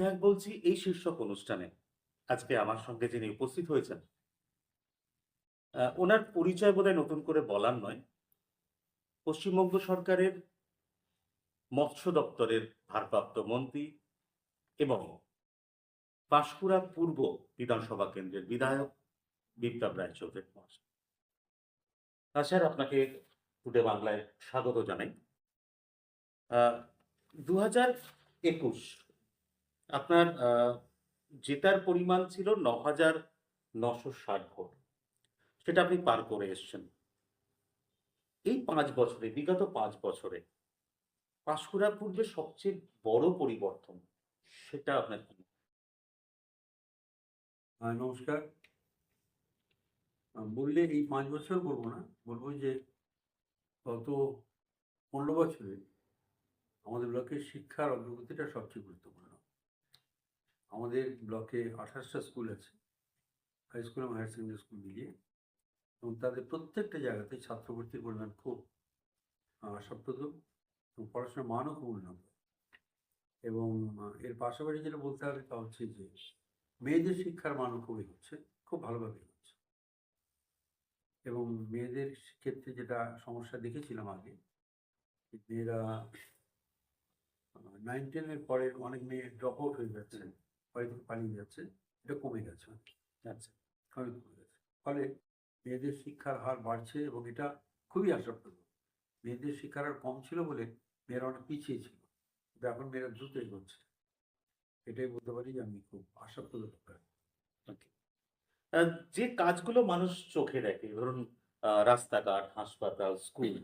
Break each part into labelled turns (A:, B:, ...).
A: বিধায়ক বলছি এই শীর্ষক অনুষ্ঠানে আজকে আমার সঙ্গে যিনি উপস্থিত হয়েছেন, ওনার পরিচয় বোধহয় নতুন করে বলার নয়। পশ্চিমবঙ্গ সরকারের মৎস্য দপ্তরের ভারপ্রাপ্ত মন্ত্রী এবং পাঁশকুড়া পূর্ব বিধানসভা কেন্দ্রের বিধায়ক বিপ্লব রায়চৌধুরী মহাশয়। স্যার, আপনাকে টুডে বাংলায় স্বাগত জানাই। 2021 আপনার জেতার পরিমাণ ছিল 9,960 ভোট। সেটা আপনি পার করে এসছেন। এই 5 বছরে, বিগত 5 বছরে পাঁশকুড়া পূর্বে সবচেয়ে বড় পরিবর্তন, সেটা আপনার কি?
B: নমস্কার। বললে এই 5 বছর বলবো না, বলবো যে গত 15 বছরে আমাদের ব্লকের শিক্ষার অগ্রগতিটা সবচেয়ে গুরুত্বপূর্ণ। আমাদের ব্লকে 28টা স্কুল আছে, হাই স্কুল এবং হায়ার সেকেন্ডারি স্কুল মিলিয়ে, এবং তাদের প্রত্যেকটা জায়গাতে ছাত্র ভর্তির পরিমাণ খুব আশাপ্রদ এবং পড়াশোনার মানও খুব উন্নত। এবং এর পাশাপাশি যেটা বলতে হবে তা হচ্ছে যে মেয়েদের শিক্ষার মানও খুবই হচ্ছে, খুব ভালোভাবে হচ্ছে। এবং মেয়েদের ক্ষেত্রে যেটা সমস্যা দেখেছিলাম আগে, মেয়েরা 9-10-এর পরে অনেক মেয়ে ড্রপ আউট হয়ে যাচ্ছে, বাড়ি থেকে পালিয়ে যাচ্ছে, এটা কমে গেছে।
A: আচ্ছা।
B: অনেক কমে গেছে। ফলে মেয়েদের শিক্ষার হার বাড়ছে এবং এটা খুবই আশাপ্রদ। মেয়েদের শিক্ষার হার কম ছিল বলে মেয়েরা অনেক পিছিয়ে ছিল, কিন্তু এখন মেয়েরা দ্রুত এগোচ্ছে। এটাই বলতে পারি যে আমি খুব আশাপ্রদ ব্যাপার।
A: ওকে। যে কাজগুলো মানুষ চোখে দেখে, ধরুন রাস্তাঘাট, হাসপাতাল, স্কুল,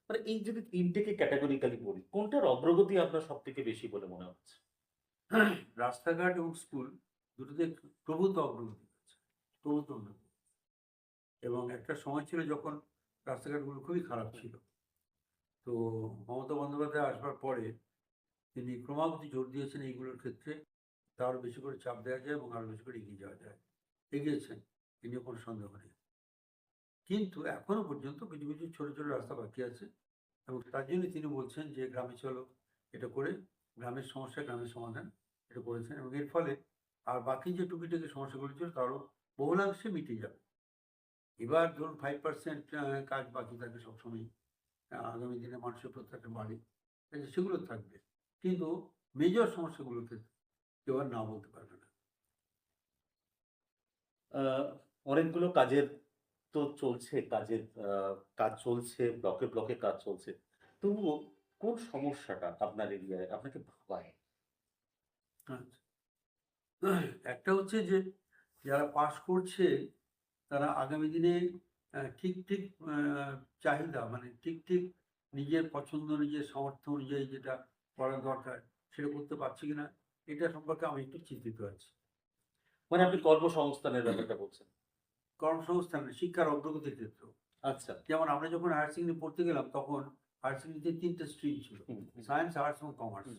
A: মানে এই যদি তিনটেকে ক্যাটাগরিক্যালি বলি, কোনটার অগ্রগতি আপনার সব থেকে বেশি বলে মনে হচ্ছে?
B: রাস্তাঘাট এবং স্কুল দুটোতে প্রভূত অগ্রগতি হচ্ছে, প্রভূত উন্নতি। এবং একটা সময় ছিল যখন রাস্তাঘাটগুলো খুবই খারাপ ছিল। তো মমতা বন্দ্যোপাধ্যায় আসবার পরে তিনি ক্রমাগত জোর দিয়েছেন এইগুলোর ক্ষেত্রে, আরও বেশি করে চাপ দেওয়া যায় এবং আরও বেশি করে এগিয়ে যাওয়া যায়। এগিয়েছেন, এ নিয়ে কোনো সন্দেহ নেই। কিন্তু এখনো পর্যন্ত কিছু কিছু ছোট ছোট রাস্তা বাকি আছে, এবং তার জন্য তিনি বলছেন যে গ্রামে চলো, এটা করে গ্রামের সমস্যা গ্রামের সমাধান, এটা করেছেন। এবং এর ফলে আর বাকি যে টুকিটাকি সমস্যাগুলো ছিল তারও বহুলাংশে মিটে যাবে। এবার ধরুন 5% কাজ বাকি থাকে সবসময়, আগামী দিনে মানুষের প্রত্যাশা বাড়ে, সেগুলো থাকবে, কিন্তু মেজর সমস্যাগুলোর ক্ষেত্রে কেউ আর না বলতে পারবে না।
A: অনেকগুলো কাজের তো চলছে, কাজ চলছে, ব্লকে ব্লকে কাজ চলছে। তবুও কোন সমস্যাটা আপনার এরিয়ায় আপনাকে ভাবায়?
B: আচ্ছা, একটা হচ্ছে যে যারা পাশ করছে তারা আগামী দিনে ঠিক ঠিক চাহিদা, মানে ঠিক ঠিক নিজের পছন্দ, নিজের সামর্থ্য অনুযায়ী যেটা করা দরকার সেটা করতে পারছি কিনা, এটা সম্পর্কে আমি একটু চিন্তিত আছি।
A: মানে আপনি কর্মসংস্থানের ব্যাপারটা বলছেন?
B: কর্মসংস্থানে, শিক্ষার অগ্রগতির ক্ষেত্রেও।
A: আচ্ছা।
B: যেমন আমরা যখন হায়ার সেকেন্ডারি পড়তে গেলাম তখন হায়ার সেকেন্ডারিতে 3টে স্ট্রিম ছিল, সায়েন্স, আর্টস এবং কমার্স।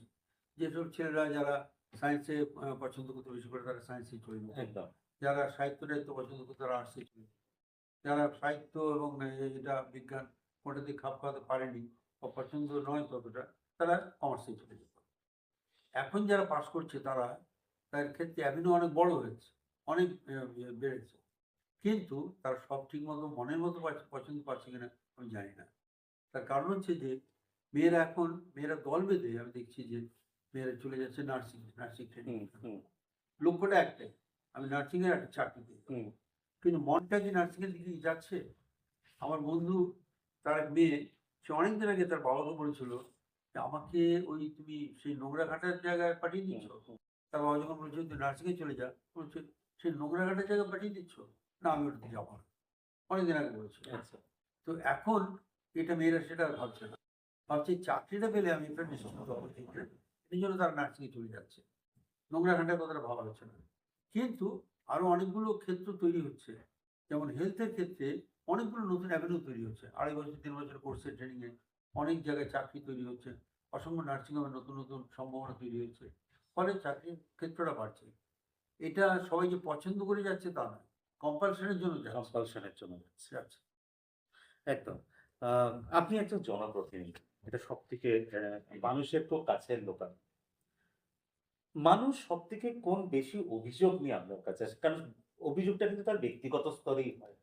B: যেসব ছেলেরা যারা সায়েন্সে পছন্দ করতে বেশি করে তারা সায়েন্সে চলে যেত,
A: একদম।
B: যারা সাহিত্য টাহিত্য পছন্দ করতো তারা আর্টসে চলে যেত, যারা সাহিত্য এবং এটা বিজ্ঞান কোনটাতে খাপ খাওয়াতে পারেনি বা পছন্দ নয় ততটা, তারা কমার্সে চলে যেত। এখন যারা পাশ করছে তারা, তার ক্ষেত্রে অ্যাভিনিউ অনেক বড় হয়েছে, অনেক বেড়েছে, কিন্তু তারা সব ঠিক মতো মনের মতো পছন্দ পাচ্ছে কিনা আমি জানি না। তার কারণ হচ্ছে যে মেয়েরা দল বেঁধে আমি দেখছি যে মেয়েরা চলে যাচ্ছে নার্সিং ট্রেনিং। লক্ষ্যটা একটাই, আমি নার্সিংয়ের একটা চাকরি পেয়ে যাবো। কিন্তু মনটা কি নার্সিংয়ের দিকে যাচ্ছে? আমার বন্ধু, তার এক মেয়ে, সে অনেকদিন আগে তার বাবাকে বলেছিল যে আমাকে ওই তুমি সেই নোংরা ঘাটার জায়গায় পাঠিয়ে দিচ্ছ। তার বাবা যখন বলছে তুই নার্সিংয়ে চলে যা, বলছে সেই নোংরা ঘাটার জায়গায় পাঠিয়ে দিচ্ছ, না আমি ওটাতে যাবো না, অনেকদিন আগে বলেছিল।
A: আচ্ছা।
B: তো এখন এটা মেয়েরা সেটা আর ভাবছে না, ভাবছে চাকরিটা পেলে আমি এটা নিশ্চিত হবো, এই জন্য তারা নার্সিংয়ে চলে যাচ্ছে। নোংরা ঘাটার কথাটা ভাবা হচ্ছে না। কিন্তু আরো অনেকগুলো ক্ষেত্র তৈরি হচ্ছে, যেমন হেলথের ক্ষেত্রে অনেকগুলো নতুন অ্যাভিনিউ তৈরি হচ্ছে, 2.5 বছর 3 বছর কোর্সের ট্রেনিংয়ে অনেক জায়গায় চাকরি তৈরি হচ্ছে, অসংখ্য নার্সিংহোমে নতুন নতুন সম্ভাবনা তৈরি হচ্ছে, ফলে চাকরির ক্ষেত্রটা বাড়ছে। এটা সবাই যে পছন্দ করে যাচ্ছে তা নয়, কম্পালশনের জন্য
A: কম্পালশনের জন্য যাচ্ছে।
B: যাচ্ছে।
A: একদম। আপনি একজন জনপ্রতিনিধি। এটা সবথেকে মানুষের খুব কাছের লোক আপনি। মানুষ সবথেকে কোন বেশি অভিযোগ নিয়ে আপনার কাছে আসে? কারণ অভিযোগটা কিন্তু তার ব্যক্তিগত স্তরেই হয়।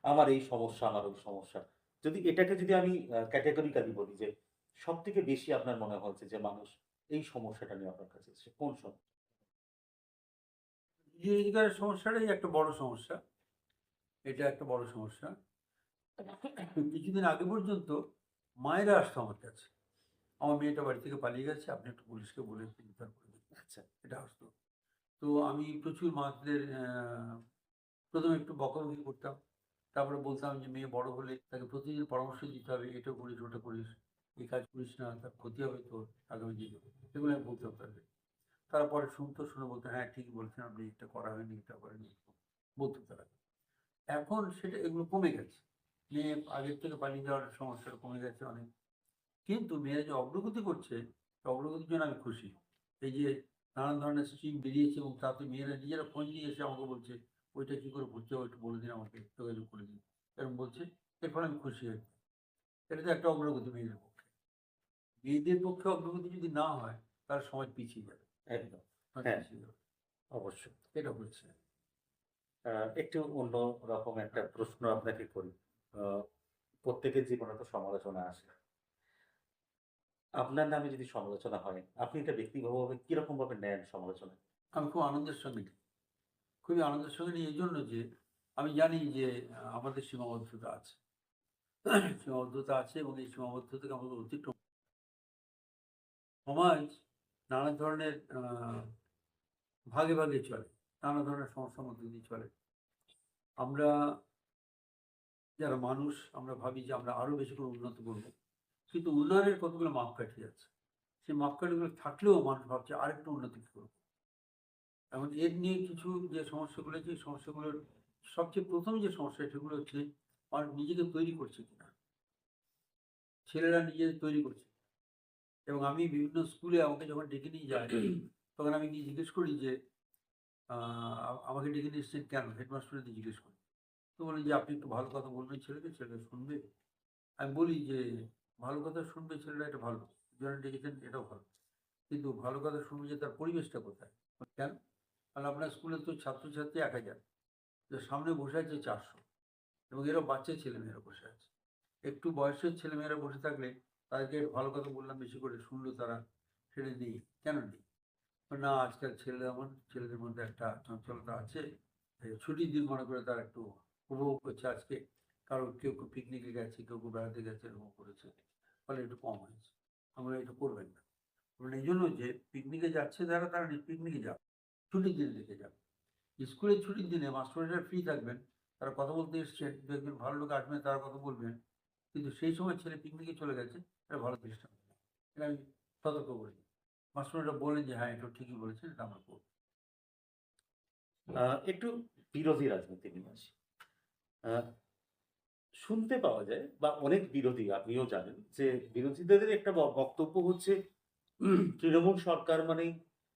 A: আমার এই সমস্যা, আমার ওই সমস্যা। এটাকে যদি আমি categorically বলি যে সবথেকে বেশি আপনার মনে হচ্ছে যে মানুষ এই সমস্যাটা নিয়ে আপনার কাছে এসেছে। কোন
B: রোজগারের সমস্যাটাই একটা বড় সমস্যা। এটা একটা বড় সমস্যা। কিছুদিন আগে পর্যন্ত মায়েরা আসতো আমার কাছে। আমার মেয়েটা বাড়ি থেকে পালিয়ে গেছে। আপনি একটু পুলিশকে বলে একটু উদ্ধার করে দিন।
A: আচ্ছা,
B: এটা আসতো। তো আমি প্রচুর মাদের ১ম এ একটু বকাবকি করতাম। তারপরে বলতাম যে, "মেয়ে বড় হলে তাকে প্রতিদিন পরামর্শ দিতে হবে। এটা করিস, ওটা করিস। এই কাজ করিস না, তার ক্ষতি হবে তোর আগামী দিনে।" এগুলো আমি বলতাম তাকে। তারা পরে শুনতো, শুনে বলতো, "হ্যাঁ, ঠিকই বলেছেন আপনি। এটা করা হয়নি, এটা করেননি।" বলতো তারা। এখন সেটা এগুলো কমে গেছে। মেয়ে আগের থেকে পালিয়ে যাওয়ার সমস্যাটা কমে গেছে অনেক। কিন্তু মেয়েরা যে অগ্রগতি করছে, অগ্রগতির জন্য আমি খুশি। এই যে নানান ধরনের স্ট্রিম বেরিয়েছে এবং তাতে মেয়েরা নিজেরা ফোন নিয়ে এসে আমাকে বলছে, "ওইটা কি করে ভর্তি হবো একটু বলে দিন আমাকে, যোগাযোগ করে দিন।" এরকম বলছে। এর ফলে আমি খুশি হই। এটা তো একটা অগ্রগতি মেয়েদের পক্ষে। মেয়েদের পক্ষে অগ্রগতি যদি না হয়, তাহলে সমাজ পিছিয়ে যাবে।
A: একদম।
B: সমাজ
A: হ্যাঁ,
B: পিছিয়ে যাবে।
A: অবশ্যই।
B: এটা হচ্ছে।
A: আ একটু অন্যরকম একটা প্রশ্ন আপনাকে করি। আ প্রত্যেকের জীবনে তো সমালোচনা আসে। আপনার নামে যদি সমালোচনা হয়, আপনি এটা ব্যক্তিগতভাবে কিরকমভাবে নেন সমালোচনা?
B: আমি খুব আনন্দের সঙ্গে নিই। খুবই আনন্দের সঙ্গে নিই এইজন্য যে, আমি জানি যে আমাদের সীমাবদ্ধতা আছে। সীমাবদ্ধতা আছে এবং এই সীমাবদ্ধতাকে আমাদের অতিক্রম সমাজ নানা ধরনের ভাগে, ভাগে চলে। নানা ধরনের সমস্যার মধ্যে দিয়ে চলে। আমরা যারা মানুষ আমরা ভাবি যে আমরা আরো বেশি করে উন্নত করব। কিন্তু উন্নয়নের কতগুলো মাপকাঠি আছে। সেই মাপকাঠিগুলো থাকলেও মানুষ ভাবছে আরেকটু উন্নতি কি করব। এখন এর নিয়ে কিছু যে সমস্যাগুলো আছে, এই সমস্যাগুলোর সবচেয়ে ১ম যে সমস্যা সেগুলো হচ্ছে মানুষ নিজেকে তৈরি করছে কিনা। ছেলেরা নিজেদের তৈরি করছে। এবং আমি বিভিন্ন স্কুলে আমাকে যখন ডেকে নিয়ে যায়, তখন আমি গিয়ে জিজ্ঞেস করি যে, আ আমাকে ডেকে নিয়ে এসেছেন কেন? হেডমাস্টারকে জিজ্ঞেস করি। তো বলে যে, "আপনি একটু ভালো কথা বলবেন ছেলেকে, ছেলেটা শুনবে।" আমি বলি যে, "ভালো কথা শুনবে ছেলেরা এটা ভালো। যারা ডেকেছেন এটাও ভালো। কিন্তু ভালো কথা শুনবে যে তার পরিবেশটা কোথায়?" কেন? কারণ আপনার স্কুলে তো ছাত্রছাত্রী ১,০০০। তো সামনে বসে আছে ৪০০ এবং এরা বাচ্চা ছেলেমেয়েরা বসে আছে। একটু বয়সের ছেলেমেয়েরা বসে থাকলে তাদেরকে ভালো কথা বললাম বেশি করে শুনলো তারা, সেটা নেই। কেন নেই? না আজকাল ছেলেদের মধ্যে একটা চঞ্চলতা আছে। ছুটির দিন মনে করে তারা একটু উপভোগ করছে আজকে। কেউ পিকনিকে গেছে, কেউ বেড়াতে গেছে, এরকম করেছে। ফলে একটু কম হয়েছে। আমরা এটা করবেন না। কারণ এইজন্য যে পিকনিকে যাচ্ছে তারা পিকনিকে যাক। ছুটির দিন দেখে যাক। স্কুলের ছুটির দিনে মাস্টারমশাইরা ফ্রি থাকবেন। তারা কথা বলতে এসছেন, ২-১ জন ভালো লোক আসবেন তারা কথা বলবেন। কিন্তু সেই সময় ছেলে পিকনিকে চলে গেছে, এটা ভালো দৃষ্টান্ত না। এটা আমি সতর্ক করে দিই। মাস্টারমশাইরা বললেন যে, "হ্যাঁ, এটা ঠিকই বলেছেন, এটা আমরা করব।"
A: আ একটু বিরোধী রাজনীতি নিয়ে আসি। আ শুনতে পাওয়া যায় বা অনেক বিরোধী আপনিও জানেন যে বিরোধীদের একটা বক্তব্য হচ্ছে তৃণমূল সরকার মানেই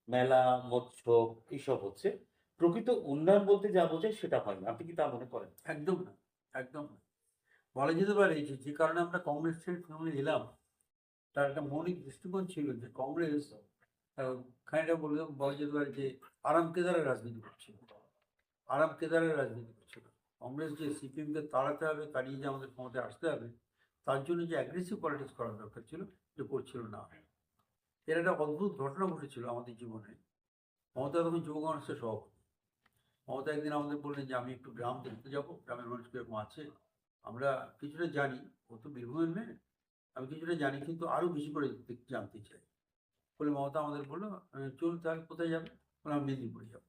A: মেলা, মৎস্য এইসব হচ্ছে। প্রকৃত উন্নয়ন বলতে যা বোঝায় সেটা হয় না। আপনি কি তা মনে করেন?
B: একদম না, একদম না। বলা যেতে পারে যে কারণে আমরা কংগ্রেস ছেড়ে তৃণমূলে এলাম, তার একটা মৌলিক দৃষ্টিকোণ ছিল যে কংগ্রেস আ খানিকটা বলা যেতে পারে যে আরাম-কেদারের রাজনীতি করছিল। আরাম-কেদারের রাজনীতি করছিল। কংগ্রেস যে সিপিএমকে তাড়াতে হবে, তাড়িয়ে যে আমাদের ক্ষমতায় আসতে হবে, তার জন্য যে অ্যাগ্রেসিভ পলিটিক্স করা দরকার ছিল, যে করছিল না। এর একটা অদ্ভুত ঘটনা ঘটেছিল আমাদের জীবনে। মমতা তখন যুব কংগ্রেসের সভাপতি। মমতা একদিন আমাদের বললেন যে, "আমি একটু গ্রাম দেখতে যাবো। গ্রামের মানুষ কিরকম আছে। আমরা কিছুটা জানি, ও তো বীরভূমের মেয়ে। আমি কিছুটা জানি কিন্তু আরো বেশি করে জানতে চাই।" বলে মমতা আমাদের বলল, চলুন তাহলে কোথায় যাবেন?" বললাম, "মেদিনীপুরে যাবো।"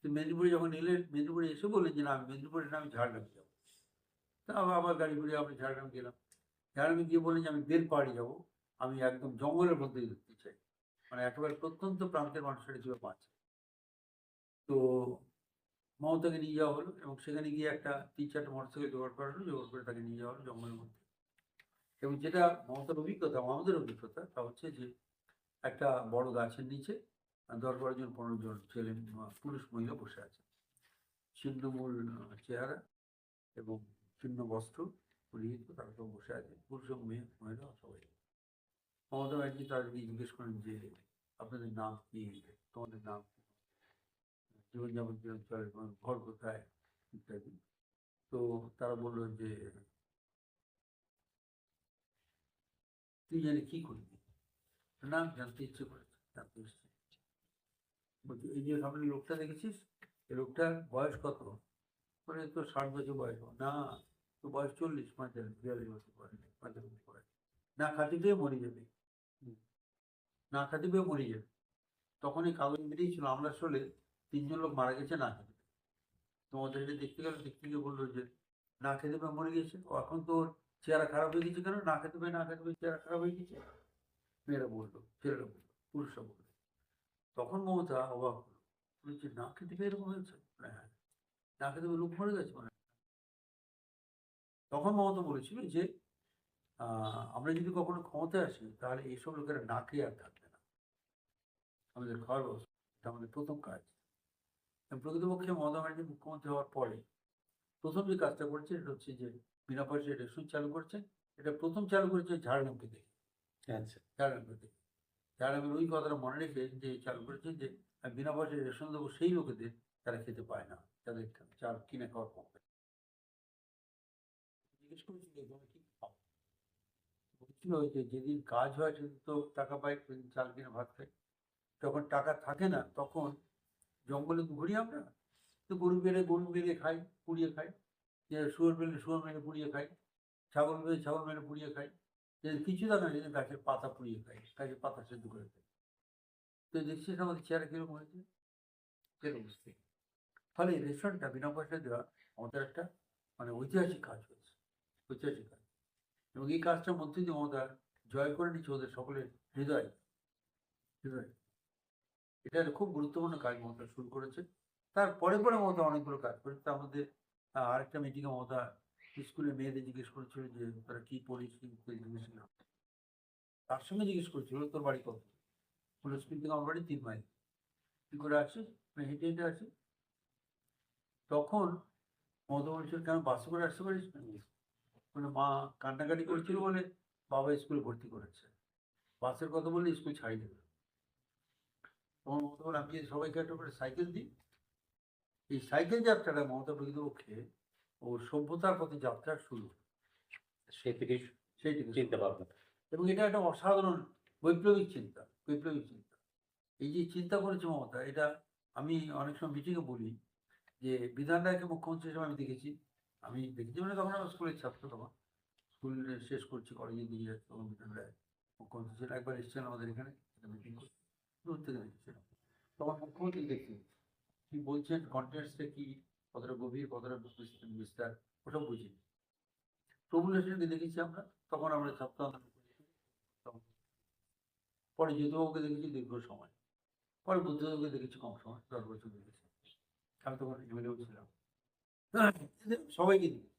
B: তো মেদিনীপুরে যখন এলেন, মেদিনীপুরে এসে বললেন যে, "না আমি মেদিনীপুরে না, আমি ঝাড়গ্রামে যাবো।" তা আবার গাড়ি করে আমরা ঝাড়গ্রাম গেলাম। ঝাড়গ্রামে গিয়ে বললেন যে, "আমি বেলপাহাড়ি যাবো। আমি একদম জঙ্গলের মধ্যে দেখতে চাই। মানে একেবারে প্রত্যন্ত প্রান্তের মানুষেরা কিভাবে বাঁচে।" তো মমতাকে নিয়ে যাওয়া হলো এবং সেখানে গিয়ে একটা ৩-৪টা মোটরসাইকেল জোগাড় করা হলো। জোগাড় করে তাকে নিয়ে যাওয়া হলো জঙ্গলের মধ্যে। এবং যেটা মমতার অভিজ্ঞতা, আমাদের অভিজ্ঞতা তা হচ্ছে যে একটা বড় গাছের নিচে ১০-১২ জন ১৫ জন পুরুষ মহিলা বসে আছে। ছিন্নমূল চেহারা এবং ছিন্ন বস্ত্র পরিহিত তারা সব বসে আছে। পুরুষ এবং মহিলা সবাই। মমতা ব্যানার্জি তাদেরকে জিজ্ঞেস করেন যে, আপনাদের নাম কি, তোমাদের নাম কি, জীবনযাপন কিরকম চলে, তোমার ঘর কোথায়, ইত্যাদি। তো তারা বললো যে তুই জানি কি করবি, না জানতে ইচ্ছে করেছে, জানতে ইচ্ছে। বলছি এই যে সামনে লোকটা দেখেছিস, এই লোকটার বয়স কত? বলে তো 60 বছর বয়স। না, তো বয়স 40, 45, 42 বছর বয়স, 45 বয়স। না খাতি পেয়ে মরে যাবে, না খাতি পেয়ে মরে যাবে। তখন এই কাগজ বেরিয়েছিল, আমরা আসলে 3জন লোক মারা গেছে না খেতে পেয়ে। তোমাদের এটা দেখতে গেল, দেখতে গিয়ে বললো যে না খেতে পেয়ে মরে গেছে। ও এখন তো ওর চেহারা খারাপ হয়ে গেছে, কেন না খেতে পেয়ে, না খেতে পেয়ে চেহারা খারাপ হয়ে গেছে। মেয়েরা বললো, ছেলেরা বললো, পুরুষরা বললো। তখন মমতা অবাক হলো, বলছে না খেতে পেয়ে এরকম হয়েছে? হ্যাঁ, না খেতে পেয়ে লোক মরে গেছে মানে। তখন মমতা বলেছিল যে আমরা যদি কখনো ক্ষমতায় আসি তাহলে এইসব লোকেরা না খেয়ে আর থাকবে না, আমাদের খাওয়ার ব্যবস্থা, এটা আমাদের প্রথম কাজ। এবং প্রকৃতপক্ষে মমতা ব্যানার্জি মুখ্যমন্ত্রী হওয়ার পরে প্রথম যে কাজটা করেছে সেটা হচ্ছে যে বিনা পয়সায় রেশন চালু করছে। এটা প্রথম চালু করেছে ঝাড়গ্রামকে দেখে,
A: আচ্ছা।
B: ঝাড়গ্রামকে দেখে। ঝাড়গ্রামের ওই কথাটা মনে রেখে যে চালু করেছে যে আমি বিনা পয়সায় রেশন দেবো সেই লোকেদের যারা খেতে পায় না, যাদের চাল কিনে খাওয়ার কম হয়। জিজ্ঞেস করেছিল তোমরা কি খাও, বলছিল যে যেদিন কাজ হয় সেদিন তো টাকা পাই, সেদিন চাল কিনে ভাত খাই। যখন টাকা থাকে না তখন জঙ্গলে ঘুরি আমরা, তো গরু মেরে খাই, পুড়িয়ে খাই। যে শুয়োর পেলে শুয়োর মেরে পুড়িয়ে খাই, ছাগল পেলে ছাগল মেরে পুড়িয়ে খাই। যে কিছু দাম না, যদি গাছের পাতা পুড়িয়ে খাই, গাছের পাতা সেদ্ধ করে খাই। তো দেখছিস আমাদের চেহারা কিরকম হয়েছে, কিরকম বুঝতে। ফলে রেশনটা বিনা পয়সায় দেওয়া আমাদের একটা মানে ঐতিহাসিক কাজ হয়েছে, ঐতিহাসিক কাজ। এবং এই কাজটার মধ্যে দিয়ে মমতা জয় করে নিচ্ছে ওদের সকলের হৃদয়, হৃদয়। এটা একটা খুব গুরুত্বপূর্ণ কাজ মমতা শুরু করেছে। তারপরে পরে মমতা অনেকগুলো কাজ করেছে। তার মধ্যে আরেকটা মিটিংয়ে মমতা স্কুলে মেয়েদের জিজ্ঞেস করেছিল যে তারা কি পড়িস, কি জিজ্ঞেস ছিল। তার সঙ্গে জিজ্ঞেস করেছিল তোর বাড়ি কত, বলে স্কুল থেকে আমার বাড়ি 3 মাইল, কি করে আসিস, হেঁটে হেঁটে আসিস। তখন মমতা বলেছিল কেন বাসে করে আসতে পারিস না? মানে মা কান্নাকাটি করেছিল বলে বাবা স্কুলে ভর্তি করেছে, বাসের কথা বললে স্কুল ছাড়িয়ে দেবে। তখন মমতা বলে আমি যদি সবাইকে একটা করে সাইকেল দিই, এই সাইকেল যাত্রাটা মমতা প্রকৃতপক্ষে ও সভ্যতার পথে যাত্রা শুরু,
A: সে থেকে
B: সেই থেকে
A: চিন্তা
B: শুরু।
A: ভাবনা।
B: এবং এটা একটা অসাধারণ বৈপ্লবিক চিন্তা, বৈপ্লবিক চিন্তা। এই যে চিন্তা করেছে মমতা, এটা আমি অনেক সময় মিটিংয়ে বলি যে বিধান রায়কে মুখ্যমন্ত্রী হিসেবে আমি দেখেছি। আমি দেখেছি মানে তখন আমার স্কুলের ছাত্র, তখন স্কুল শেষ করছি, কলেজে দিয়ে যাচ্ছি, তখন বিধান রায় মুখ্যমন্ত্রী ছিলেন। একবার এসেছিলেন আমাদের এখানে মিটিং করতে, দূর থেকে দেখেছিলাম। তখন মুখ্যমন্ত্রী দেখি কি বলছেন, কন্টেন্টসটা কি, কতটা গভীর, কতটা বিস্তার, ওসব বুঝি। প্রফুল্ল সেনকে দেখেছি আমরা, তখন আমরা ছাত্র আন্দোলন করেছি। তখন পরে যদুবাবুকে দেখেছি দীর্ঘ সময়, পরে বুদ্ধদেবকে দেখেছি কম সময়, 10 বছর দেখেছি। আমি তখন এমএলএও ছিলাম। এদের সবাইকে দেখেছি।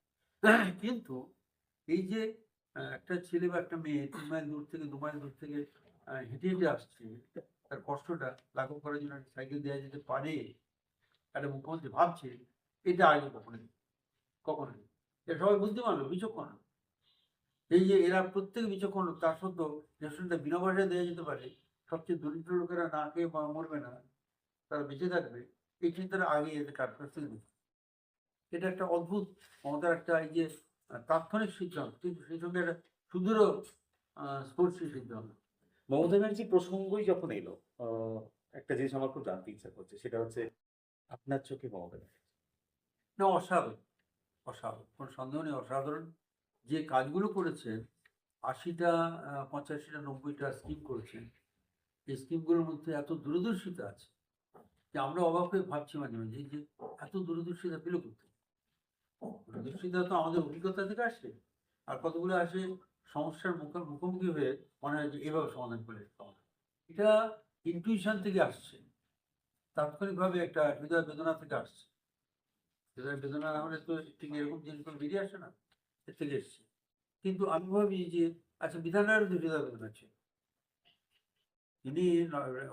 B: কিন্তু এই যে একটা ছেলে বা একটা মেয়ে 3 মাইল দূর থেকে, 2 মাইল দূর থেকে হেঁটে হেঁটে আসছে, তার কষ্টটা লাঘব করার জন্য একটা সাইকেল দেওয়া যেতে পারে, একটা মুখ্যমন্ত্রী ভাবছে, এটা আগে কখনো নেই, কখনো নেই। এটা সবাই বুঝতে পারলো, বিচক্ষণ। এই যে এরা প্রত্যেক বিচক্ষণ লোক, তার সত্ত্বেও রেশনটা বিনা পয়সায় দেওয়া যেতে পারে, সবচেয়ে দরিদ্র লোকেরা না খেয়ে মরবে না, তারা বেঁচে থাকবে, এই চিন্তাটা আগে এদের কার কাছ থেকে নিতে। এটা একটা অদ্ভুত মমতার একটা এই যে তাৎক্ষণিক সিদ্ধান্ত, কিন্তু সেই সঙ্গে একটা সুদূর স্পর্শী সিদ্ধান্ত।
A: মমতা ব্যানার্জি প্রসঙ্গই যখন এলো, একটা জিনিস আমার খুব জানতে ইচ্ছা করছে, সেটা হচ্ছে আপনার চোখে মমতা ব্যানার্জি।
B: না, অসাধারণ, অসাধারণ, কোনো সন্দেহ নেই, অসাধারণ। যে কাজগুলো করেছেন, 80টা 85টা 90টা স্কিম করেছেন, এই স্কিমগুলোর মধ্যে এত দূরদর্শিতা আছে যে আমরা অবাক হয়ে ভাবছি মাঝে মাঝে যে এত দূরদর্শিতা পেল কোথায়। দূরদর্শিতা তো আমাদের অভিজ্ঞতা থেকে আসে, আর কতগুলো আসে সমস্যার মুখোমুখি হয়ে মনে হয় যে এভাবে সমাধান করে সমাধান। এটা ইনটিউশন থেকে আসছে, তাৎক্ষণিকভাবে একটা হৃদয় বেদনা থেকে আসছে। হৃদয় বেদনা না হলে তো ঠিক এরকম জিনিসগুলো বেরিয়ে আসে না, এর থেকে এসছে। কিন্তু আমি ভাবি যে আচ্ছা, বিধান রায়েরও তো হৃদয় বেদনা আছে। তিনি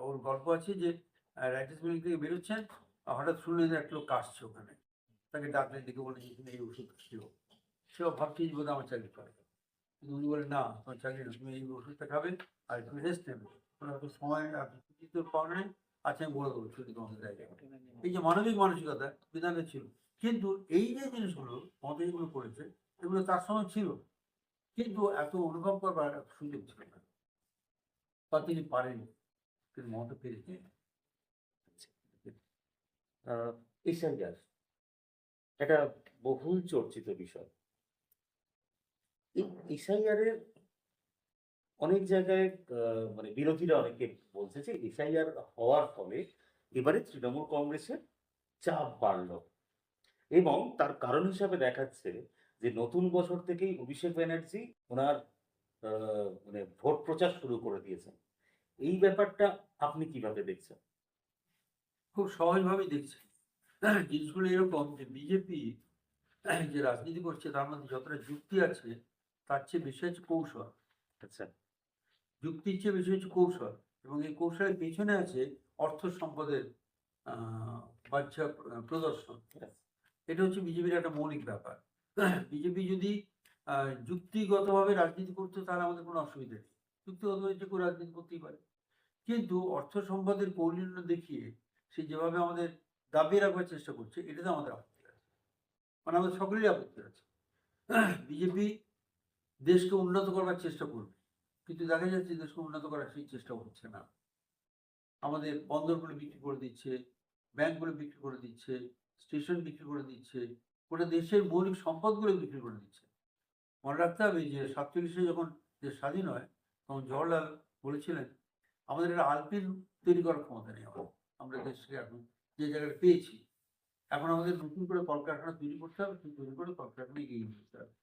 B: ওর গল্প আছে যে রাইটার্স বিল্ডিং থেকে বেরোচ্ছেন, হঠাৎ শুনলেন যে একটা লোক কাশছে ওখানে, তাকে ডাকলেন, ডেকে বলে যে তুমি এই ওষুধ খেও। সেও ভাবছি যে বোধহয় আমার চাকরি করে, কিন্তু উনি বলেন না তোমার চাকরি না, তুমি এই ওষুধটা খাবে আর তুমি রেস্ট নেবে, হয়তো সময় ছুটি তোর পাওয়া নেই, আচ্ছা আমি বলে দেবো ছুটি তোমাদের জায়গায়। এই যে মানবিক মানসিকতা বিধানে ছিল, কিন্তু এই যে জিনিসগুলো মমতা যেগুলো করেছে এগুলো তার সময় ছিল, কিন্তু এত অনুভব করবার একটা সুযোগ ছিল না, বা তিনি পারেননি, কিন্তু মমতা পেরেছে।
A: এসআইআর একটা বহুল চর্চিত বিষয়। এই এসআইআর এর অনেক জায়গায় মানে বিরোধীরা অনেকে বলছে যে এসআইআর হওয়ার ফলে এবারে তৃণমূল কংগ্রেসের চাপ বাড়লো এবং তার কারণ হিসাবে দেখাচ্ছে যে নতুন বছর থেকেই অভিষেক ব্যানার্জি ওনার মানে ভোট প্রচার শুরু করে দিয়েছেন। এই ব্যাপারটা আপনি কিভাবে দেখছেন?
B: খুব সহজভাবেই দেখছে। জিনিসগুলো এরকম যে বিজেপি যে রাজনীতি করছে তার মধ্যে যতটা যুক্তি আছে তার চেয়ে বেশি হচ্ছে কৌশল।
A: আচ্ছা,
B: যুক্তির চেয়ে বেশি হচ্ছে কৌশল, এবং এই কৌশলের পেছনে আছে অর্থ সম্পদের বাচ্চা প্রদর্শন।
A: yes,
B: এটা হচ্ছে বিজেপির একটা মৌলিক ব্যাপার। বিজেপি যদি যুক্তিগতভাবে রাজনীতি করতো তাহলে আমাদের কোনো অসুবিধা নেই, যুক্তিগতভাবে যে কেউ রাজনীতি করতেই পারে। কিন্তু অর্থ সম্পদের কৌলীন্য দেখিয়ে সে যেভাবে আমাদের দাবিয়ে রাখবার চেষ্টা করছে, এটাতে আমাদের আপত্তি আছে, মানে আমাদের সকলেরই আপত্তি আছে। বিজেপি দেশকে উন্নত করবার চেষ্টা করবে, কিন্তু দেখা যাচ্ছে দেশকে উন্নত করার সেই চেষ্টা হচ্ছে না। আমাদের বন্দরগুলো বিক্রি করে দিচ্ছে, ব্যাংকগুলো বিক্রি করে দিচ্ছে, স্টেশন বিক্রি করে দিচ্ছে, গোটা দেশের মৌলিক সম্পদগুলো বিক্রি করে দিচ্ছে। মনে রাখতে হবে যে 47-এ যখন দেশ স্বাধীন হয় তখন জওহরলাল বলেছিলেন আমাদের একটা আলপিন তৈরি করার ক্ষমতা নেই, আমরা দেশকে এখন যে জায়গাটা পেয়েছি, এখন আমাদের নতুন করে কলকারখানা তৈরি করতে হবে, তৈরি করে কলকারখানা এগিয়ে নিয়ে যেতে হবে।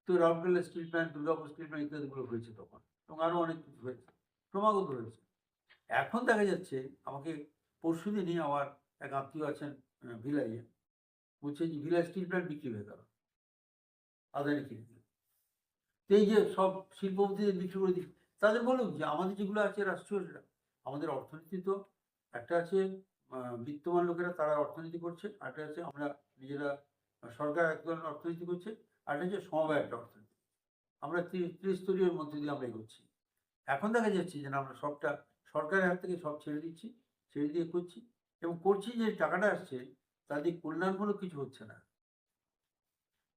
B: তো Rourkela steel plant, Durgapur steel plant ইত্যাদিগুলো হয়েছে তখন, এবং আরো অনেক কিছু হয়েছে, ক্রমাগত হয়েছে। এখন দেখা যাচ্ছে, আমাকে পরশুদিনই আমার এক আত্মীয় আছেন ভিলাইয়ে, বলছে যে ভিলাই স্টিল প্ল্যান্ট বিক্রি হয়ে গেল আদানি কিনে দিল। তো এই যে সব শিল্পপতিদের বিক্রি করে দিচ্ছে, তাদের বলুন যে আমাদের যেগুলো আছে রাষ্ট্রীয়, সেটা আমাদের অর্থনীতি তো একটা আছে, বিত্তমান লোকেরা তারা অর্থনীতি করছে, আরেকটা আছে আমরা নিজেরা, সরকার এক ধরনের অর্থনীতি করছে, আরেকটা হচ্ছে সমবায় একটা অর্থনীতি। আমরা ত্রিস্তরীয়ের মধ্যে দিয়ে আমরা এগোচ্ছি। এখন দেখা যাচ্ছে যে না, আমরা সবটা সরকারের হাত থেকে সব ছেড়ে দিচ্ছি, ছেড়ে দিয়ে করছি, এবং করছি যে টাকাটা আসছে তাদের কল্যাণমূলক কিছু হচ্ছে না।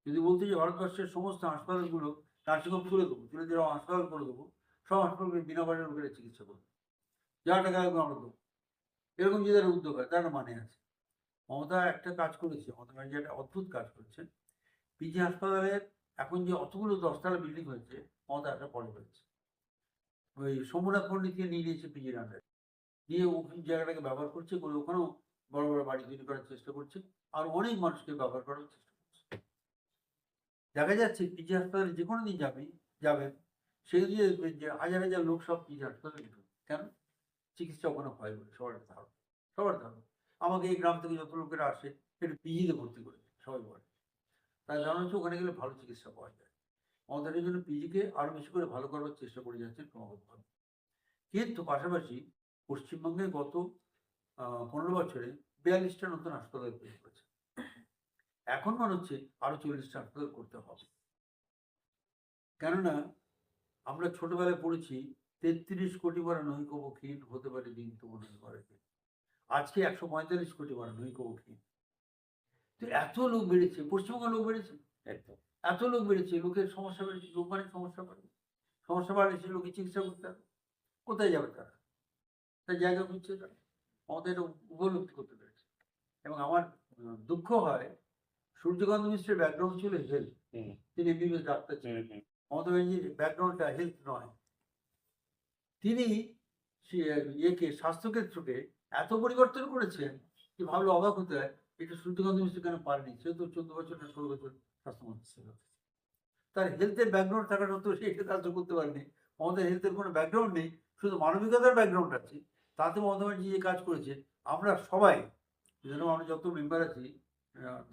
B: যদি বলতে যে ভারতবর্ষের সমস্ত হাসপাতালগুলো নার্সিংহোম তুলে দেবো, তুলে দিয়ে হাসপাতাল করে দেবো, সব হাসপাতালকে বিনা পয়সার লোকেরা চিকিৎসা করবে, যা টাকা লাগবে আমরা দেবো, এরকম যদি একটা উদ্যোগ হয় তার একটা মানে আছে। মমতা একটা কাজ করেছে, মমতা ব্যানার্জি একটা অদ্ভুত কাজ করছে। পিজি হাসপাতালের এখন যে অতগুলো 10তলা বিল্ডিং হয়েছে, মমতা একটা পরে হয়েছে, ওই সোমনাথ পণ্ডিতকে নিয়ে নিয়েছে পিজির আন্ডারে, নিয়ে ওই জায়গাটাকে ব্যবহার করছে, করে ওখানেও বড় বড় বাড়ি তৈরি করার চেষ্টা করছে, আর অনেক মানুষকে ব্যবহার করার চেষ্টা করছে। দেখা যাচ্ছে পিজি হাসপাতালে যে কোনো দিন যাবেন, সেই দিয়ে দেখবেন যে হাজার হাজার লোক সব পিজি হাসপাতালে ঢুকবে। কেন? চিকিৎসা ওখানে হয় বলে সবার একটা ধারণা, সবার ধারণা। আমাকে এই গ্রাম থেকে যত লোকেরা আসে একটু পিজিতে ভর্তি করে দেয়, সবাই বলে। তার ধারণা হচ্ছে ওখানে গেলে ভালো চিকিৎসা পাওয়া যায়। আমাদের এই জন্য পিজিকে আরো বেশি করে ভালো করবার চেষ্টা করে যাচ্ছেন ক্রমাগতভাবে। কিন্তু পাশাপাশি পশ্চিমবঙ্গে গত 15 বছরে 42টা নতুন হাসপাতাল তৈরি করেছে। এখন মনে হচ্ছে আরো 40টা হাসপাতাল করতে হবে। কেননা আমরা ছোটবেলায় পড়েছি 33 কোটি বার নৈকবক্ষীণ হতে পারে দিন তবু নয় করে। আজকে 145 কোটি বার নৈকবক্ষীণ। তো এত লোক বেড়েছে, পশ্চিমবঙ্গে লোক বেড়েছে,
A: একদম।
B: এত লোক বেড়েছে, লোকের সমস্যা বেড়েছে, লোক মানে সমস্যা বাড়বে, সমস্যা বাড়লে সে লোকে চিকিৎসা করতে হবে, কোথায় যাবে তারা? তার জায়গা খুঁজছে তারা। আমাদের এটা উপলব্ধি করতে পেরেছে। এবং আমার দুঃখ হয়, সূর্যকান্ত মিশ্রের ব্যাকগ্রাউন্ড ছিল হেলথ,
A: হুম,
B: তিনি এমবিবিএস ডাক্তার ছিলেন।
A: হুম, হুম।
B: মমতা ব্যানার্জির ব্যাকগ্রাউন্ডটা হেলথ নয়। তিনি ইয়েকে স্বাস্থ্যক্ষেত্রকে এত পরিবর্তন করেছেন যে ভাবলে অবাক হতে হয়, এটা সূর্যকান্ত মিশ্র কেন পারেনি? সে তো 14 বছর না 16 বছর স্বাস্থ্যমন্ত্রী ছিল, তার হেলথের ব্যাকগ্রাউন্ড থাকা সত্ত্বেও সে এটা কাজ করতে পারেনি। আমাদের হেলথের কোনো ব্যাকগ্রাউন্ড নেই, শুধু মানবিকতার ব্যাকগ্রাউন্ড আছে, তাতে মমতা ব্যানার্জি যে কাজ করেছে, আমরা সবাই, যেরকম আমরা যত মেম্বার আছি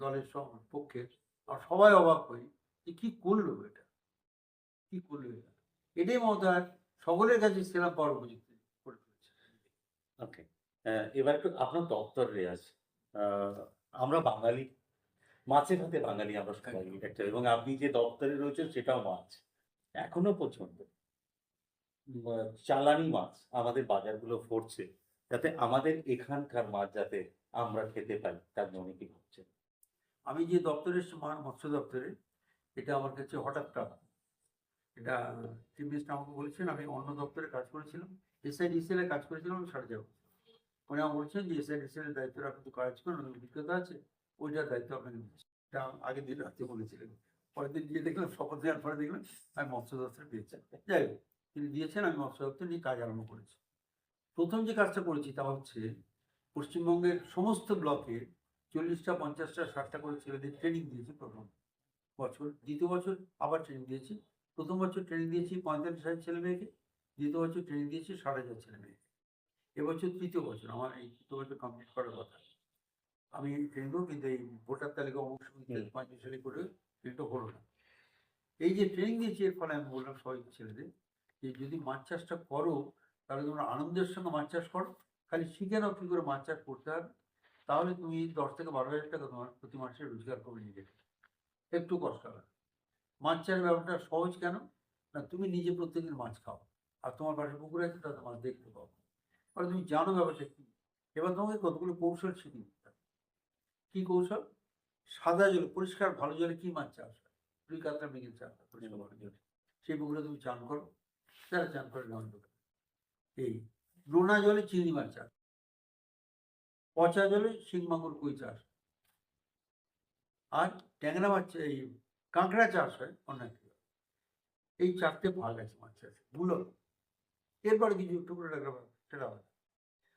B: দলের পক্ষে, আর সবাই অবাক হই যে কি করলো এটা, কি করলো এটা। এটাই মমতার সকলের কাছে সেলাম পাওয়ার উপযুক্ত করে ফেলেছে।
A: ওকে। এবার একটু আপনার দপ্তরে আছে। আমরা বাঙালি, মাছে ভাতে বাঙালি আমরা সবাই একটা, এবং আপনি যে দপ্তরে রয়েছেন সেটাও মাছ। এখনো পর্যন্ত চালানি মাছ আমাদের বাজারগুলো ভরছে, যাতে আমাদের এখানকার মাছ যাতে আমরা খেতে পাই, তার জন্য কি ভাবছেন?
B: আমি যে দপ্তরে এসেছি মৎস্য দপ্তরে, এটা আমার কাছে হঠাৎ প্রাপ্ত। এটা চিফ মিনিস্টার আমাকে বলেছেন, আমি অন্য দপ্তরে কাজ করেছিলাম, এসআইডিসিএল এ কাজ করেছিলাম আমি 4.5 বছর। উনি আমাকে বলছেন যে এসআইডিসিএল এর দায়িত্ব আপনি তো কাজ করেন, ওই অভিজ্ঞতা আছে, ওইটার দায়িত্ব আপনাকে দিচ্ছি। এটা আগের দিন রাত্রে বলেছিলেন। পরের দিন গিয়ে দেখলাম, শপথ নেওয়ার পরে দেখলাম আমি মৎস্য দপ্তরে পেয়েছি। যাই হোক, তিনি দিয়েছেন, আমি মৎস্য দপ্তর নিয়ে কাজ আরম্ভ করেছি। প্রথম যে কাজটা করেছি তা হচ্ছে পশ্চিমবঙ্গের সমস্ত ব্লকে 40টা 50টা 60টা করে ছেলেদের ট্রেনিং দিয়েছি প্রথম বছর। দ্বিতীয় বছর আবার ট্রেনিং দিয়েছি। প্রথম বছর ট্রেনিং দিয়েছি 45,000 ছেলে মেয়েকে, দ্বিতীয় বছর ট্রেনিং দিয়েছি 60,000 ছেলে মেয়েকে। এবছর তৃতীয় বছর, আমার এই তৃতীয় বছর কমপ্লিট করার কথা। আমি ট্রেনিং দেবো, কিন্তু এই ভোটার তালিকা অংশ নিতে 35 সালে করে ট্রেনিংটা হলো না। এই যে ট্রেনিং দিয়েছি, এর ফলে আমি বললাম সবাই ছেলেদের যে যদি মাছ চাষটা করো, তাহলে তোমরা আনন্দের সঙ্গে মাছ চাষ করো, খালি শিখে নাও কী করে মাছ চাষ করতে হবে, তাহলে তুমি 10 থেকে 12,000 টাকা তোমার প্রতি মাসে রোজগার করে নিয়ে যেতে। একটু কষ্ট হবে। মাছ চাষের ব্যাপারটা সহজ কেন? না, তুমি নিজে প্রত্যেকদিন মাছ খাও, আর তোমার পাশে পুকুর আছে, তাতে মাছ দেখতে পাও, ফলে তুমি জানো ব্যাপারটা কি। এবার তোমাকে কতগুলো কৌশল শিখে নিতে হবে। কি কৌশল? সাদা জলে, পরিষ্কার ভালো জলে কি মাছ চাষ হয়? রুই কাতলা মৃগেল চাষ হয় পরিষ্কার ভালো জলে। সেই পুকুরে তুমি চান করো, যারা চান করে গ্রহণ করো। এই নোনা জলে চিংড়ি মাছ চাষ, পচা জলে শিং মাগুর কই চাষ, আর ট্যাংরা মাছ এই কাঁকড়া চাষ হয় অনেক। এই 4টে ভাগ আছে মাছ চাষে মূলত। এরপরে কিছু টুকরো টাকা সেটা হয়।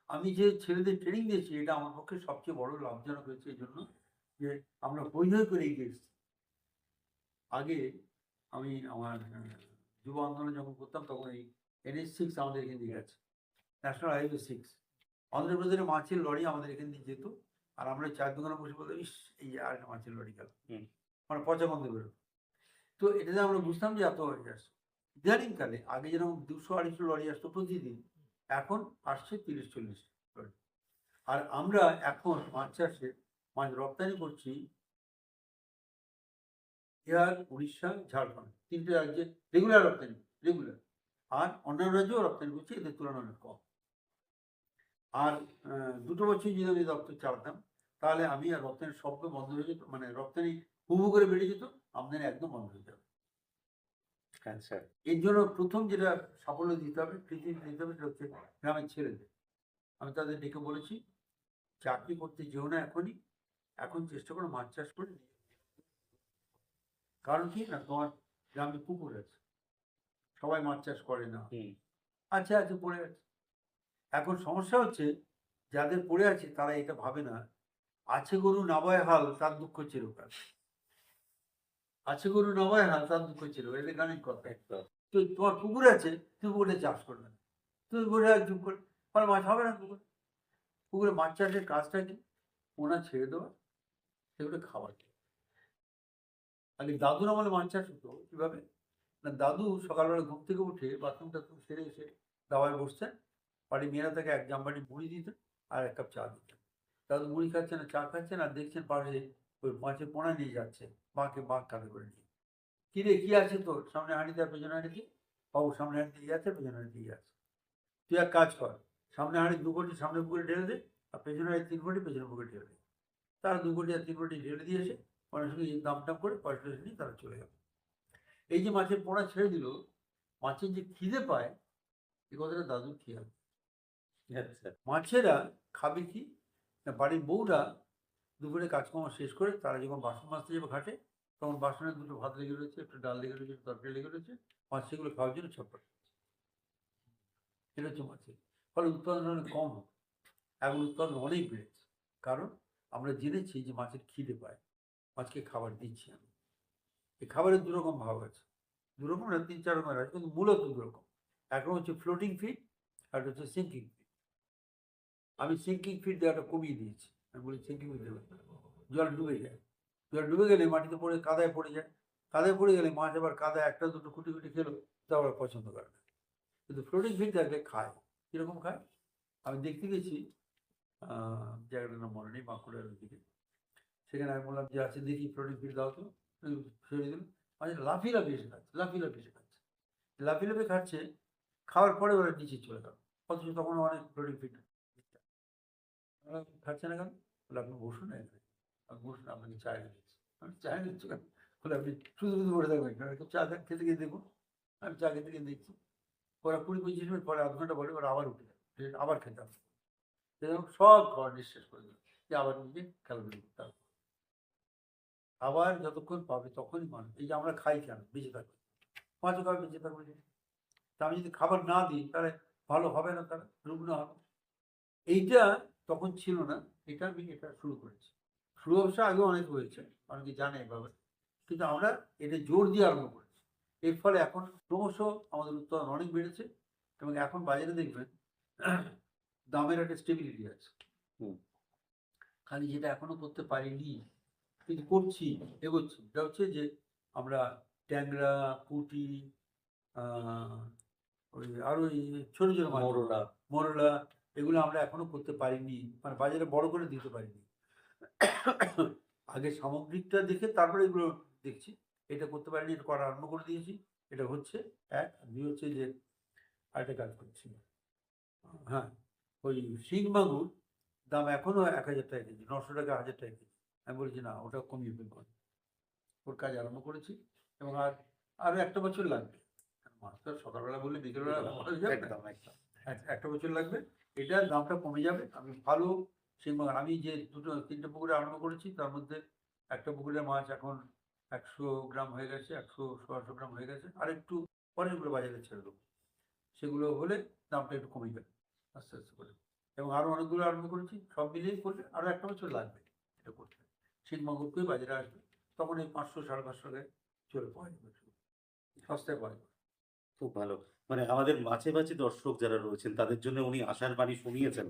B: আমি যে ছেলেদের ট্রেনিং দিয়েছি, এটা আমার পক্ষে সবচেয়ে বড় লাভজনক হয়েছে এই জন্য যে আমরা হই হই করে এগিয়ে এসেছি। আগে আমি আমার যুব আন্দোলন যখন করতাম, তখন এই NH6 আমাদের এখান দিয়ে গেছে, ন্যাশনাল হাইওয়ে 6। অন্ধ্রপ্রদেশে মাছের লরি আমাদের এখান দিয়ে যেত, আর আমরা চায়ের দোকানে বসে বলতাম, ইস এই যে আরেকটা মাছের লরি গেল, মানে পচা গন্ধ বেরোতো। তো এটাতে আমরা বুঝতাম যে এত হয়ে আসছে। ইদানিংকালে আগে যেরকম 200-250 লরি আসতো প্রতিদিন, এখন আসছে 30-40 লরি। আর আমরা এখন মাছ চাষে মাছ রপ্তানি করছি বিহার, উড়িষ্যা, ঝাড়খণ্ড, 3টে রাজ্যে রেগুলার রপ্তানি, রেগুলার। আর অন্যান্য রাজ্যেও রপ্তানি করছি, এদের তুলনায় অনেক কম। আর 2 বছর যদি আমি দপ্তর চালাতাম, তাহলে আমি আর রপ্তানির সব বন্ধ হয়ে যেত, মানে রপ্তানি হু করে বেড়ে যেত, আমদানি একদম বন্ধ হয়ে যাবে।
A: আচ্ছা।
B: এর জন্য প্রথম যেটা সাফল্য দিতে হবে, কৃতিত্ব দিতে হবে, সেটা হচ্ছে গ্রামের ছেলেদের। আমি তাদের ডেকে বলেছি, চাকরি করতে যেও না এখনই, এখন চেষ্টা করো মাছ চাষ করে নিয়ে। কারণ কি না, তোমার গ্রামে পুকুর আছে, সবাই মাছ চাষ করে না, আছে আছে পড়ে আছে। এখন সমস্যা হচ্ছে, যাদের পড়ে আছে তারা এটা ভাবে না, আছে গরু নাবায় হাল তার দুঃখ চিরকাল। আছে গরু নাবায় হাল তার দুঃখ চিরকাল, এটা গানের কথা।
A: একদম।
B: তো তোমার পুকুর আছে, তুমি পুকুরে চাষ করবে না, তুমি পুকুরে চুপ করে, ফলে মাছ হবে না পুকুরে। পুকুরে মাছ চাষের কাজটা কি? পোনা ছেড়ে দেওয়া, সেগুলো খাবার দেওয়া। আগে দাদুর আমলে মাছ চাষ হতো কিভাবে না, দাদু সকালবেলা ঘুম থেকে উঠে বাথরুম টাথরুম সেরে এসে দাওয়ায় বসতেন, বাড়ি মেয়েরা তাকে 1 জামবাটি মুড়ি দিতেন আর 1 কাপ চা দিতেন। দাদু মুড়ি খাচ্ছেন আর চা খাচ্ছেন, আর দেখছেন পাশে ওই মাছের পোনা নিয়ে যাচ্ছে, মাকে বাঘ কাঁধে করে নিয়ে। কি রে, কি আছে তোর সামনে হাঁড়িতে আর পেছনে হাঁড়িতে? বাবু সামনে হাঁড়িতে ইয়ে আছে, পেছনে হাঁড়িতে ইয়ে আছে। তুই এক কাজ কর, সামনে হাঁড়ি 2 কোটি সামনে পুকুরে ঢেলে দে, আর পেছনে হাঁড়ি 3 কোটি পেছনে পুকুরে ঢেলে দে। তারা 2 কোটি আর 3 কোটি ঢেলে দিয়ে এসে অনেক সঙ্গে দাম টাম করে পয়সা টয়সা নিয়ে তারা চলে গেল। এই যে মাছের পোনা ছেড়ে দিল, মাছের যে খিদে পায়, এই কথাটা দাদুর খেয়াল।
A: আচ্ছা।
B: মাছেরা খাবে কি না, বাড়ির বউরা দুপুরে কাজকর্ম শেষ করে তারা যখন বাসন মাজতে যাবে ঘাটে, তখন বাসনে 2টো ভাত লেগে রয়েছে, একটু ডাল লেগে রয়েছে, একটু তরকারি লেগে রয়েছে, মাছ সেগুলো খাওয়ার জন্য ছটফট করছে। এটা হচ্ছে মাছের। ফলে উৎপাদন অনেক কম হতো, এখন উৎপাদন অনেক বেড়েছে। কারণ আমরা জেনেছি যে মাছের খিদে পায়, মাছকে খাবার দিচ্ছি আমি। এই খাবারের 2 রকম ভাগ আছে, 2 রকম না 3-4 রকমের আছে, কিন্তু মূলত 2 রকম। একটা হচ্ছে ফ্লোটিং ফিড, আর একটা হচ্ছে সিঙ্কিং ফিড। আমি সিঙ্কিং ফিড দেওয়াটা কমিয়ে দিয়েছি। আমি বলি সিঙ্কিং ফিড দেবেন না, জল ডুবে যায়। জল ডুবে গেলে মাটিতে পড়ে কাদায় পড়ে যায়, কাদায় পড়ে গেলে মাছ আবার কাদায় 1টা 2টো খুঁটি খুঁটি খেলো, তা আবার পছন্দ করে না। কিন্তু ফ্লোটিং ফিড থাকলে খায়। কীরকম খায়? আমি দেখতে গেছি জায়গাটার নাম মনে নেই, বাঁকুড়ার ওইদিকে। সেখানে আমি বললাম যে আছে দেখি ফ্লোটিং ফিড দাও তো, সরিয়ে দিল। মাছ লাফিয়ে লাফিয়ে এসে খাচ্ছে, লাফিয়ে লাফিয়ে এসে খাচ্ছে, লাফিয়ে লাফিয়ে খাচ্ছে। খাওয়ার পরে ওরা নিচে চলে গেল, অথচ তখন অনেক লোডিং ফিট খাচ্ছে না কেন, বলে আপনি বসুন এখানে, আপনি বসুন, আপনাকে চা এনে দিচ্ছি। আমি চা এনে দিচ্ছি কেন, বলে আপনি শুধু শুধু বসে থাকবেন কেন, একটু চা খেতে গিয়ে দেখবো। আমি চা খেতে গিয়ে দেখছি ওরা 20-25 মিনিট পরে, আধ ঘন্টা পরে ওরা আবার উঠে যায়, আবার খেতে হবে, সব খাবার নিঃশেষ করে দিল, যে আবার নিজে খেলাধুলো করতে হবে। আবার যতক্ষণ পাবে তখনই মানুষ, এই যে আমরা খাই কেন বেঁচে থাকবে, পাঁচও খাবার বেঁচে থাকবে যে। তা আমি যদি খাবার না দিই তাহলে ভালো হবে না, তারা রুগ্ন হবে। এইটা তখন ছিল না, এটা শুরু করেছি। শুরু অবশ্য আগে অনেক হয়েছে, অনেকে জানে এভাবে, কিন্তু আমরা এটা জোর দিয়ে আরম্ভ করেছি। এর ফলে এখন ক্রমশ আমাদের উৎপাদন অনেক বেড়েছে, এবং এখন বাজারে দেখবেন দামের একটা স্টেবিলিটি আছে।
A: হুম।
B: খালি যেটা এখনো করতে পারিনি, কিন্তু করছি, এগোচ্ছি, এটা হচ্ছে যে আমরা ট্যাংরা, পুঁটি, ওই আরো এই ছোট ছোট মাছ,
A: মোরলা।
B: মোরলা, এগুলো আমরা এখনো করতে পারিনি, মানে বাজারে বড় করে দিতে পারিনি। আগে সামগ্রিকটা দেখে তারপরে এগুলো দেখছি, এটা করতে পারিনি, এটা করা আরম্ভ করে দিয়েছি। এটা হচ্ছে এক, দুই হচ্ছে যে আরেকটা কাজ করছি। হ্যাঁ, ওই শিং মাগুর দাম এখনো 1,000 টাকা কেজি, 900 টাকা, 1,000 টাকা কেজি। আমি বলছি না, ওটা কমিয়ে ফেলবো, ওর কাজ আরম্ভ করেছি, এবং আরো একটা বছর লাগবে। মাছ তো আর সকালবেলা বললে বিকেলবেলা পাওয়া যাবে না।
A: একদম একদম।
B: একটা বছর লাগবে, এটার দামটা কমে যাবে। আমি ভালো শিং মাছ, আমি যে দুটো তিনটে পুকুরে আরম্ভ করেছি তার মধ্যে একটা পুকুরের মাছ এখন 100 গ্রাম হয়ে গেছে, 100-150 গ্রাম হয়ে গেছে, আর একটু পরে এগুলো বাজারে ছেড়ে দেবো। সেগুলো হলে দামটা একটু কমে যাবে আস্তে আস্তে করে। এবং আরো অনেকগুলো আরম্ভ করেছি, সব মিলিয়ে করলে আরো একটা বছর লাগবে এটা করতে। শিং মাগুরকেই বাজারে আসবে, তখন এই 500-550 টাকায় চলে পাওয়া যাবে, সস্তায় পাওয়া যাবে।
A: খুব ভালো। মানে আমাদের মাঝে মাঝে দর্শক যারা রয়েছেন তাদের জন্য উনি আশার বাণী শুনিয়েছেন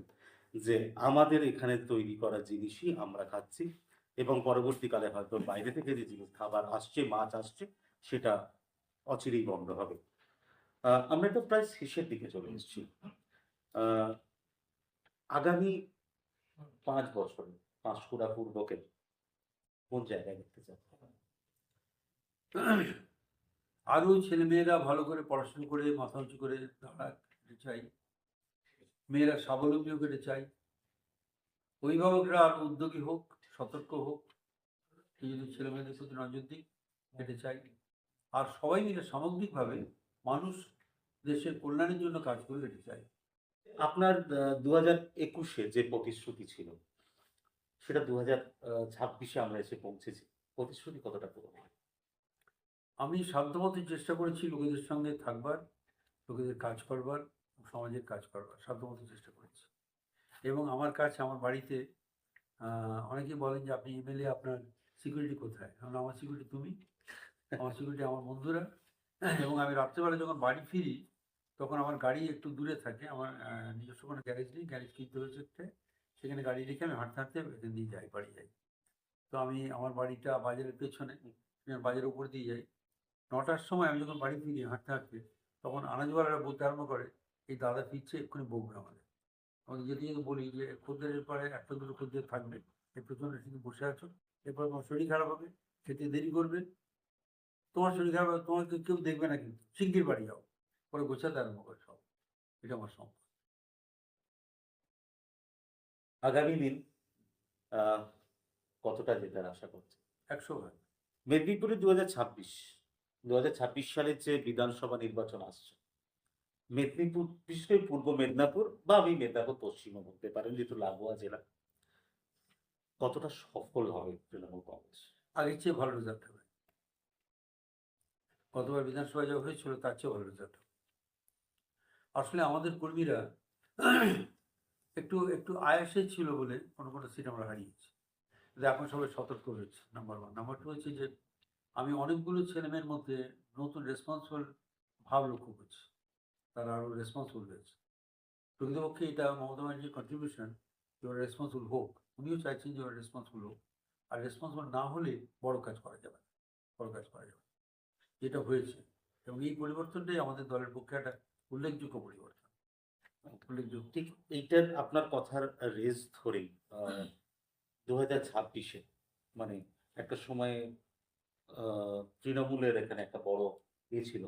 A: যে আমাদের এখানে তৈরি করা জিনিসই আমরা খাচ্ছি, এবং পরবর্তীকালে হয়তো বাইরে থেকে যে জিনিস খাবার আসছে, মাছ আসছে, সেটা অচিরেই বন্ধ হবে। আমরা তো প্রায় শেষের দিকে চলে এসেছি। আহ, আগামী 5 বছরে পাঁশকুড়া পূর্বকে কোন জায়গায় দেখতে চান?
B: আরো ছেলেমেয়েরা ভালো করে পড়াশুনো করে মাথা উঁচু করে দাঁড়াক, এটা চাই। মেয়েরা স্বাবলম্বী হোক, এটা চাই। অভিভাবকরা আরো উদ্যোগী হোক, সতর্ক হোক, এই যদি ছেলেমেয়েদের প্রতি নজর দিক, এটা চাই। আর সবাই মিলে সামগ্রিকভাবে মানুষ দেশের কল্যাণের জন্য কাজ করবে, এটা চাই।
A: আপনার 2021-এ যে প্রতিশ্রুতি ছিল সেটা 2026-এ আমরা এসে পৌঁছেছি, প্রতিশ্রুতি কতটা পূরণ হয়?
B: আমি সাধ্যমতো চেষ্টা করেছি লোকেদের সঙ্গে থাকবার, লোকেদের কাজ করবার, সমাজের কাজ করবার সাধ্যমতো চেষ্টা করেছি। এবং আমার কাছে, আমার বাড়িতে অনেকেই বলেন যে আপনি এমএলএ, আপনার সিকিউরিটি কোথায়? কারণ আমার সিকিউরিটি তুমি, আমার সিকিউরিটি আমার বন্ধুরা। এবং আমি রাত্রেবেলা যখন বাড়ি ফিরি, তখন আমার গাড়ি একটু দূরে থাকে, আমার নিজস্ব কোনো গ্যারেজ নেই, গ্যারেজ কিনতে হয়েছে একটা, সেখানে গাড়ি রেখে আমি হাঁটতে হাঁটতে এখান দিয়ে যাই, বাড়ি যাই। তো আমি, আমার বাড়িটা বাজারের পেছনে, আমি বাজারের উপর দিয়ে যাই। 9টার সময় আমি যখন বাড়ি ফিরি হাঁটতে হাঁটতে, তখন আনাজওয়ালারা বলতে আরম্ভ করে, এই দাদা ফিরছে, এক্ষুনি বকবে আমাদের। আমি যদি বলি যে খদ্দেরের পরে একটা দুটো খদ্দের থাকবে, এর পেছনে শুধু বসে আছো, এরপর তোমার শরীর খারাপ হবে, খেতে দেরি করবে, তোমার শরীর খারাপ হবে, তোমাকে কেউ দেখবে না, কিন্তু শিগগির বাড়ি যাও, পরে গোছাতে আরম্ভ করে সব। এটা আমার সম্পদ।
A: আগামী দিন আহ, কতটা জেতার আশা করছে?
B: 100 ভাগ।
A: মেদিনীপুরে 2026 সালের যে বিধানসভা নির্বাচন আসছে, মেদিনীপুর, বিশেষ করে পূর্ব মেদিনীপুর বা আমি মেদিনীপুর পশ্চিমও বলতে পারেন, যেহেতু লাগোয়া জেলা, কতটা সফল হবে তৃণমূল কংগ্রেস?
B: আগের চেয়ে ভালো রেজাল্ট হবে। গতবার বিধানসভা যা হয়েছিল তার চেয়ে ভালো রেজাল্ট হবে। আসলে আমাদের কর্মীরা একটু একটু আয়াসে ছিল বলে কোনো কোনো সিট আমরা হারিয়েছি, কিন্তু এখন সবাই সতর্ক হয়েছে, নাম্বার ওয়ান। নাম্বার টু হচ্ছে যে আমি অনেকগুলো ছেলেমেয়ের মধ্যে নতুন রেসপন্সিবল ভাব লক্ষ্য করছি, তারা আরও রেসপন্সিবল হয়েছে। প্রকৃতপক্ষে এটা মমতা ব্যানার্জির কন্ট্রিবিউশন, যে ওরা রেসপন্সিবল হোক, উনিও চাইছেন যে ওরা রেসপন্সিবল হোক। আর রেসপন্সিবল না হলে বড় কাজ করা যাবে না, বড় কাজ করা যাবে না। যেটা হয়েছে, এবং এই পরিবর্তনটাই আমাদের দলের পক্ষে একটা উল্লেখযোগ্য পরিবর্তন, উল্লেখযোগ্য।
A: ঠিক এইটার আপনার কথার রেস ধরেই 2026-এ, মানে একটা সময় তৃণমূলের এখানে একটা বড় ছিল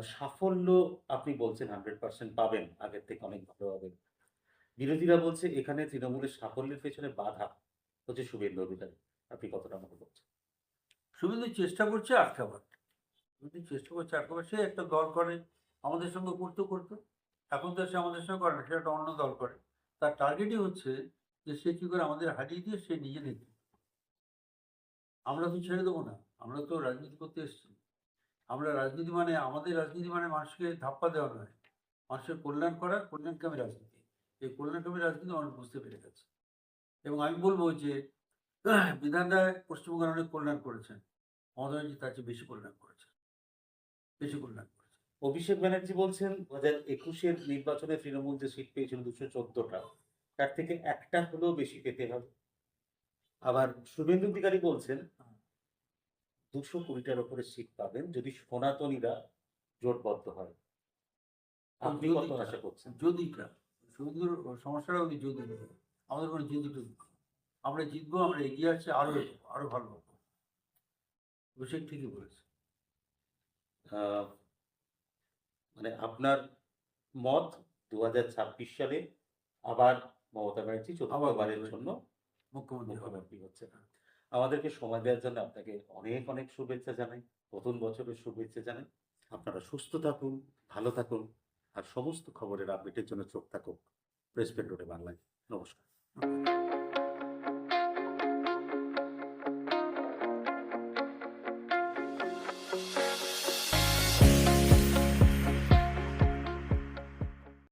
A: সাফল্য আপনি বলছেন 100% পাবেন, আগের থেকে অনেক ভালো হবেন। বিরোধীরা বলছে এখানে তৃণমূলের সাফল্যের পেছনে বাধা হচ্ছে শুভেন্দু অধিকারী। আপনি কতটা মনে করছেন?
B: শুভেন্দু চেষ্টা করছে আটকাবার। শুভেন্দু চেষ্টা করছে আটকাবার। সে একটা দল করে, আমাদের সঙ্গে করতো। এখন তো সে আমাদের সঙ্গে করে না, সে একটা অন্য দল করে। তার টার্গেটই হচ্ছে যে সে কি করে আমাদের হারিয়ে দিয়ে সে নিজে নেতৃত্ব। আমরা তো ছেড়ে দেবো না। আমরা তো রাজনীতি করতে এসেছি। আমাদের রাজনীতি মানে মানুষকে ধাপ্পা দেওয়া নয়। মানুষের কল্যাণ করা, কল্যাণকামী রাজনীতি। এই কল্যাণকামী রাজনীতি মানুষ বুঝতে পেরে গেছে। এবং আমি বলব যে বিধান রায় পশ্চিমবঙ্গের অনেক কল্যাণ করেছেন। মমতা ব্যানার্জি তার চেয়ে বেশি কল্যাণ করেছেন। বেশি কল্যাণ করেছেন।
A: অভিষেক ব্যানার্জি বলছেন ২০২১-এর নির্বাচনে তৃণমূল যে সিট পেয়েছিল ২১৪টা, তার থেকে একটা হলেও বেশি পেতে হবে। আবার শুভেন্দু অধিকারী বলছেন ২২০টার উপরে সিট পাবেন যদি সনাতনীরা জোটবদ্ধ হয়।
B: ওই
A: আপনি কত
B: যদিটা,
A: আশা করছেন?
B: যদিটা, শুধুর সমস্যাটা ওই যদি নেই। আমাদের কোনো যদি টুদি নেই। আমরা জিতবো, আমরা এগিয়ে আছি, আরো এগোবো, আরো ভালো হবো। অভিষেক ঠিকই বলেছে।
A: আহ, মানে আপনার মত ২০২৬ সালে আবার মমতা ব্যানার্জি
B: আবার
A: চতুর্থবারের
B: বলতে
A: জন্য
B: মুখ্যমন্ত্রী হবে।
A: মুখ্যমন্ত্রী হচ্ছে। আমাদেরকে সময় দেওয়ার জন্য আপনাকে অনেক অনেক শুভেচ্ছা জানাই। নতুন বছরের শুভেচ্ছা জানাই। আপনারা সুস্থ থাকুন, ভালো থাকুন, আর সমস্ত খবরের আপডেটের জন্য চোখ থাকুক প্রেস পেট্রোলে বাংলায়। নমস্কার।